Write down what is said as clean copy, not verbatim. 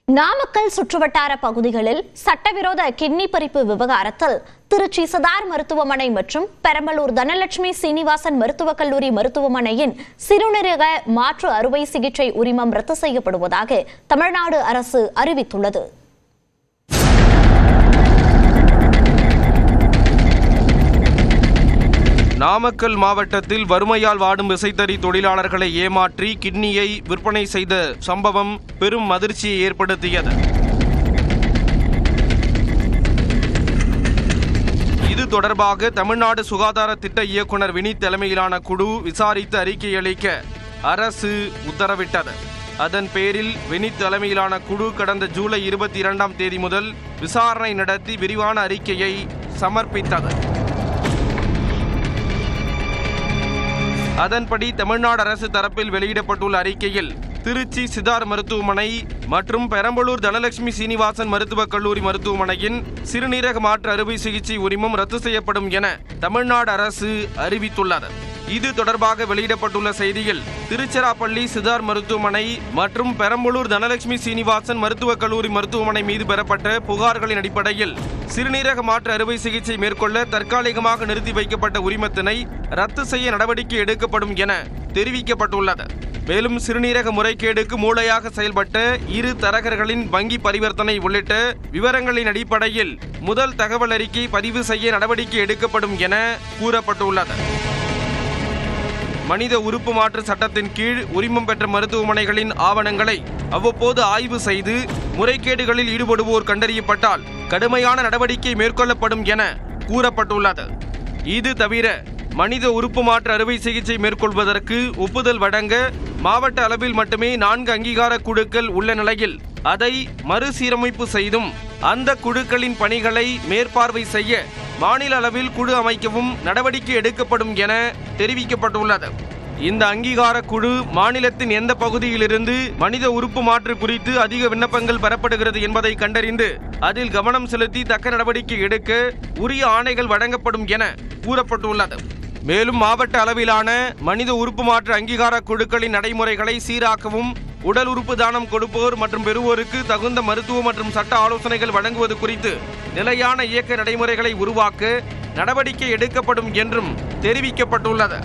நாமக்கல் சுற்றுவட்டார பகுதிகளில் சட்டவிரோத கிட்னி பறிப்பு விவகாரத்தில் திருச்சி சிதார் மருத்துவமனை மற்றும் பெரம்பலூர் தனலட்சுமி சீனிவாசன் மருத்துவக் கல்லூரி மருத்துவமனையின் சிறுநீரக மாற்று அறுவை சிகிச்சை உரிமம் ரத்து செய்யப்படுவதாக தமிழ்நாடு அரசு அறிவித்துள்ளது. நாமக்கல் மாவட்டத்தில் வறுமையால் வாடும் விசைத்தறி தொழிலாளர்களை ஏமாற்றி கிட்னியை விற்பனை செய்த சம்பவம் பெரும் அதிர்ச்சியை ஏற்படுத்தியது. இது தொடர்பாக தமிழ்நாடு சுகாதார திட்ட இயக்குனர் வினித் தலைமையிலான குழு விசாரித்து அறிக்கை அளிக்க அரசு உத்தரவிட்டது. அதன் பேரில் வினித் தலைமையிலான குழு கடந்த ஜூலை 22ஆம் தேதி முதல் விசாரணை நடத்தி விரிவான அறிக்கையை சமர்ப்பித்தது. அதன்படி தமிழ்நாடு அரசு தரப்பில் வெளியிடப்பட்டுள்ள அறிக்கையில் திருச்சி சிதார் மருத்துவமனை மற்றும் பெரம்பலூர் தனலட்சுமி சீனிவாசன் மருத்துவக் கல்லூரி மருத்துவமனையின் சிறுநீரக மாற்று அறுவை சிகிச்சை உரிமம் ரத்து செய்யப்படும் என தமிழ்நாடு அரசு அறிவித்துள்ளது. இது தொடர்பாக வெளியிடப்பட்டுள்ள செய்தியில் திருச்சிராப்பள்ளி சிதார் மருத்துவமனை மற்றும் பெரம்பலூர் தனலட்சுமி சீனிவாசன் மருத்துவக் கல்லூரி மருத்துவமனை மீது பெறப்பட்ட புகார்களின் அடிப்படையில் சிறுநீரக மாற்று அறுவை சிகிச்சை மேற்கொள்ள தற்காலிகமாக நிறுத்தி வைக்கப்பட்ட உரிமத்தினை ரத்து செய்ய நடவடிக்கை எடுக்கப்படும் என தெரிவிக்கப்பட்டுள்ளது. மேலும் சிறுநீரக முறைகேடுக்கு மூளையாக செயல்பட்ட இரு தரகர்களின் வங்கி பரிவர்த்தனை உள்ளிட்ட விவரங்களின் அடிப்படையில் முதல் தகவல் அறிக்கை பதிவு செய்ய நடவடிக்கை எடுக்கப்படும் என கூறப்பட்டுள்ளது. மனித உறுப்பு மாற்று சட்டத்தின் கீழ் உரிமம் பெற்ற மருத்துவமனைகளின் ஆவணங்களை அவ்வப்போது ஆய்வு செய்து முறைகேடுகளில் ஈடுபடுவோர் கண்டறியப்பட்டால் கடுமையான நடவடிக்கை மேற்கொள்ளப்படும் என கூறப்பட்டுள்ளது. இது தவிர மனித உறுப்பு மாற்று அறுவை சிகிச்சை மேற்கொள்வதற்கு ஒப்புதல் வழங்க மாவட்ட அளவில் மட்டுமே 4 அங்கீகார குழுக்கள் உள்ள நிலையில் அதை மறுசீரமைப்பு செய்தும் அந்த குழுக்களின் பணிகளை மேற்பார்வை செய்ய மாநில அளவில் குழு அமைக்கவும் நடவடிக்கை எடுக்கப்படும் என தெரிவிக்கப்பட்டுள்ளது. இந்த அங்கீகார குழு மாநிலத்தின் எந்த பகுதியிலிருந்து மனித உறுப்பு மாற்று குறித்து அதிக விண்ணப்பங்கள் பெறப்படுகிறது என்பதை கண்டறிந்து அதில் கவனம் செலுத்தி தக்க நடவடிக்கை எடுக்க உரிய ஆணைகள் வழங்கப்படும் என கூறப்பட்டுள்ளது. மேலும் மாவட்ட அளவிலான மனித உறுப்பு மாற்று அங்கீகார குழுக்களின் நடைமுறைகளை சீராக்கவும் உடல் உறுப்பு தானம் கொடுப்போர் மற்றும் பெறுவோருக்கு தகுந்த மருத்துவ மற்றும் சட்ட ஆலோசனைகள் வழங்குவது குறித்து நிலையான இயக்க நடைமுறைகளை உருவாக்க நடவடிக்கை எடுக்கப்படும் என்றும் தெரிவிக்கப்பட்டுள்ளது.